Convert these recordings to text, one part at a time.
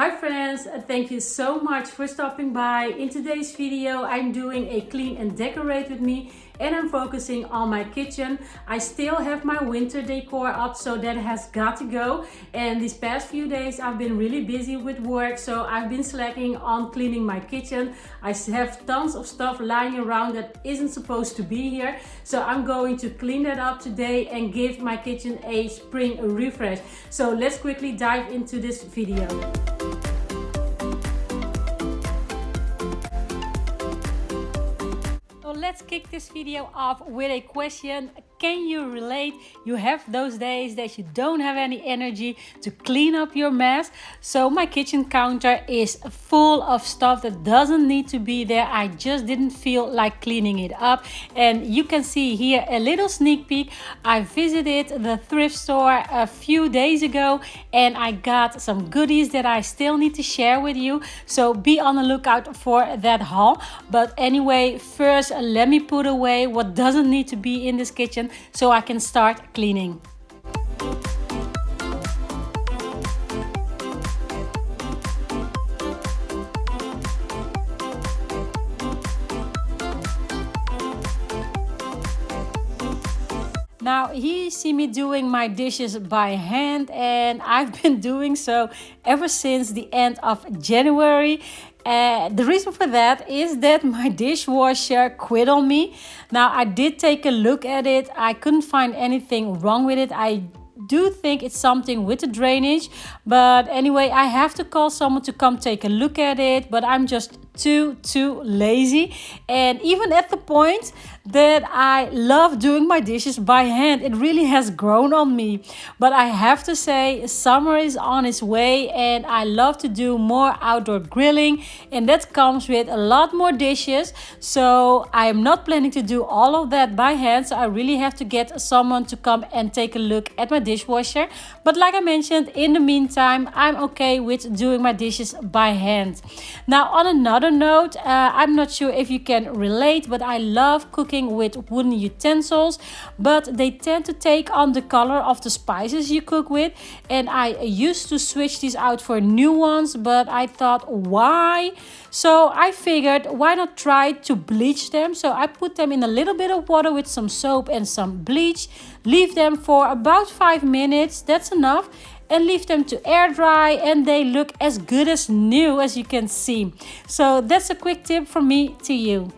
Hi friends, thank you so much for stopping by. In today's video I'm doing a clean and decorate with me and I'm focusing on my kitchen. I still have my winter decor up, so that has got to go. And these past few days I've been really busy with work, so I've been slacking on cleaning my kitchen. I have tons of stuff lying around that isn't supposed to be here. So I'm going to clean that up today and give my kitchen a spring refresh. So let's quickly dive into this video. Let's kick this video off with a question. Can you relate? You have those days that you don't have any energy to clean up your mess. So my kitchen counter is full of stuff that doesn't need to be there. I just didn't feel like cleaning it up. And you can see here a little sneak peek. I visited the thrift store a few days ago and I got some goodies that I still need to share with you. So be on the lookout for that haul. But anyway, first let me put away what doesn't need to be in this kitchen so I can start cleaning. Now here you see me doing my dishes by hand, and I've been doing so ever since the end of January. The reason for that is that my dishwasher quit on me. Now I did take a look at it. I couldn't find anything wrong with it. I do think it's something with the drainage, but anyway, I have to call someone to come take a look at it, but I'm just too lazy. And even at the point that I love doing my dishes by hand, it really has grown on me. But I have to say, summer is on its way and I love to do more outdoor grilling, and that comes with a lot more dishes. So I am not planning to do all of that by hand, so I really have to get someone to come and take a look at my dishwasher. But like I mentioned, in the meantime, I'm okay with doing my dishes by hand. Now on another note, I'm not sure if you can relate, but I love cooking with wooden utensils, but they tend to take on the color of the spices you cook with. And I used to switch these out for new ones, but I thought, why? So I figured, why not try to bleach them? So I put them in a little bit of water with some soap and some bleach, leave them for about 5 minutes, that's enough, and leave them to air dry, and they look as good as new, as you can see. So that's a quick tip from me to you.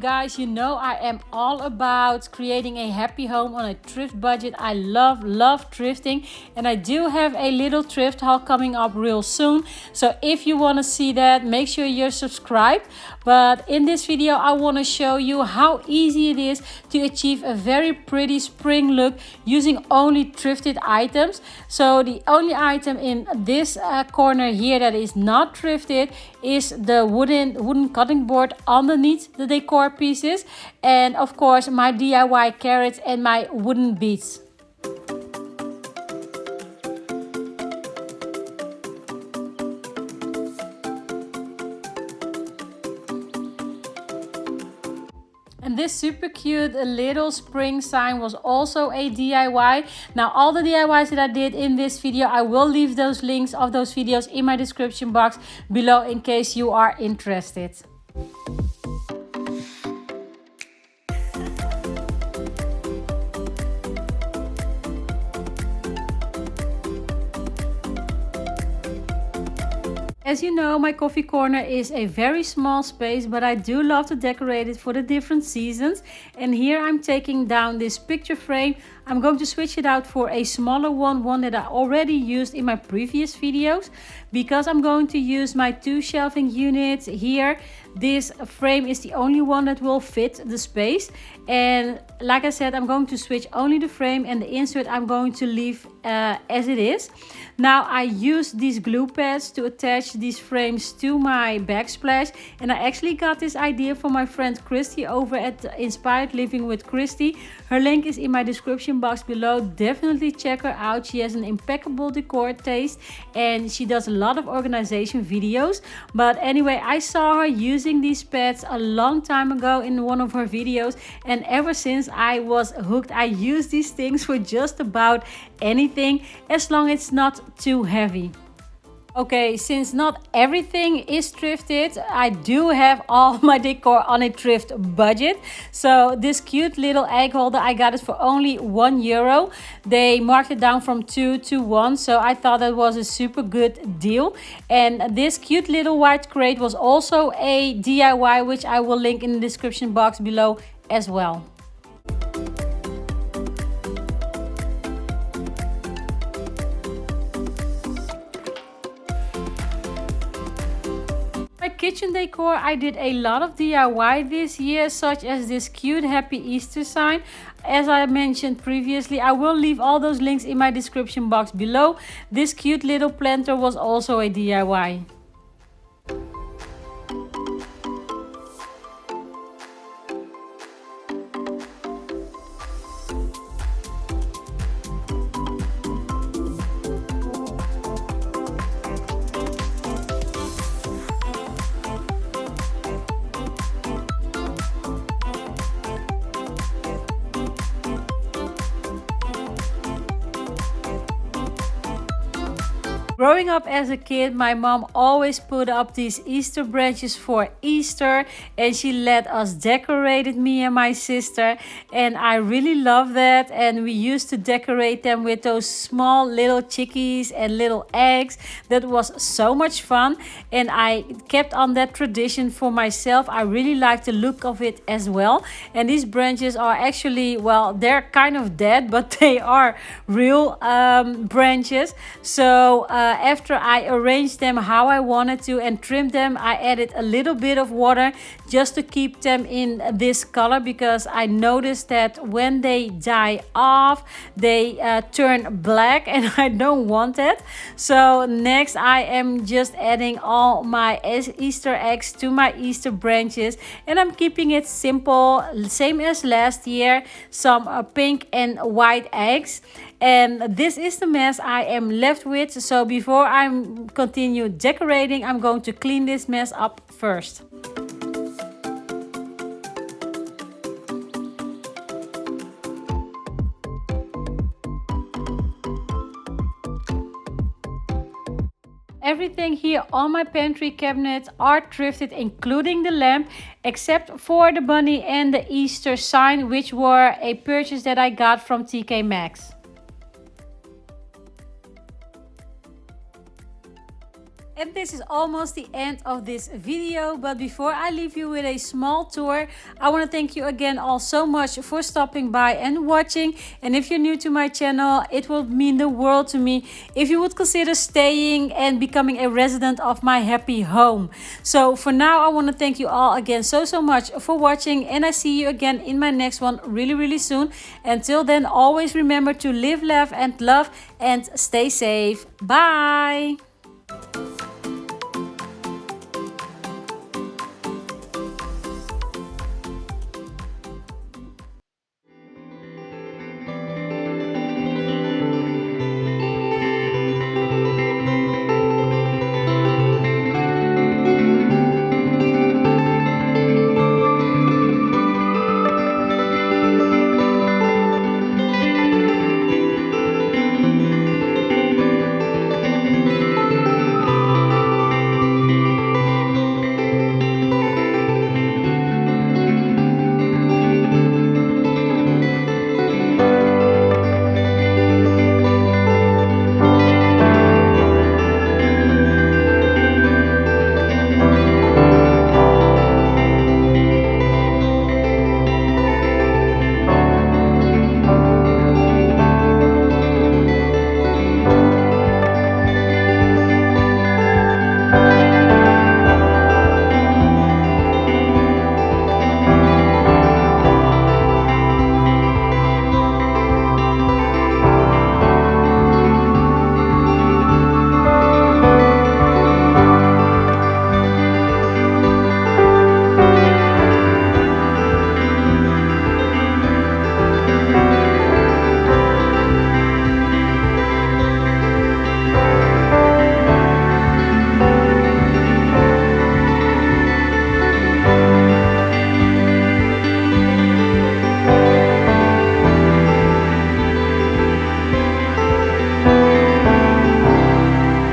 guys, you know I am all about creating a happy home on a thrift budget. I love thrifting, and I do have a little thrift haul coming up real soon. So if you want to see that, make sure you're subscribed. But in this video, I want to show you how easy it is to achieve a very pretty spring look using only thrifted items. So the only item in this corner here that is not thrifted is the wooden cutting board underneath the decor pieces, and of course my DIY carrots and my wooden beads. And this super cute little spring sign was also a DIY. Now all the DIYs that I did in this video, I will leave those links of those videos in my description box below in case you are interested. As you know, my coffee corner is a very small space, but I do love to decorate it for the different seasons. And here I'm taking down this picture frame. I'm going to switch it out for a smaller one that I already used in my previous videos, because I'm going to use my 2 shelving units here. This frame is the only one that will fit the space, and like I said, I'm going to switch only the frame, and the insert I'm going to leave as it is. Now I use these glue pads to attach these frames to my backsplash, and I actually got this idea from my friend Kristi over at Inspired Living with Kristi. Her link is in my description box below. Definitely check her out. She has an impeccable decor taste and she does a lot of organization videos. But anyway, I saw her using these pads a long time ago in one of her videos, and ever since I was hooked. I use these things for just about anything, as long as it's not too heavy. Okay, since not everything is thrifted, I do have all my decor on a thrift budget. So this cute little egg holder, I got it for only €1. They marked it down from 2 to 1, so I thought that was a super good deal. And this cute little white crate was also a DIY, which I will link in the description box below as well. Kitchen decor, I did a lot of DIY this year, such as this cute Happy Easter sign. As I mentioned previously, I will leave all those links in my description box below. This cute little planter was also a DIY. Growing up as a kid, my mom always put up these Easter branches for Easter, and she let us decorate it, me and my sister, and I really love that. And we used to decorate them with those small little chickies and little eggs. That was so much fun, and I kept on that tradition for myself. I really like the look of it as well. And these branches are actually, well, they're kind of dead, but they are real branches. So after I arranged them how I wanted to and trimmed them, I added a little bit of water just to keep them in this color, because I noticed that when they die off, they turn black, and I don't want that. So next I am just adding all my Easter eggs to my Easter branches, and I'm keeping it simple, same as last year. Some pink and white eggs. And this is the mess I am left with. So before I continue decorating, I'm going to clean this mess up first. Everything here on my pantry cabinets are thrifted, including the lamp, except for the bunny and the Easter sign, which were a purchase that I got from TK Maxx. And this is almost the end of this video, but before I leave you with a small tour, I want to thank you again all so much for stopping by and watching. And if you're new to my channel, it will mean the world to me if you would consider staying and becoming a resident of my happy home. So for now, I want to thank you all again so much for watching, and I see you again in my next one really soon. Until then, always remember to live, laugh and love, and stay safe. Bye.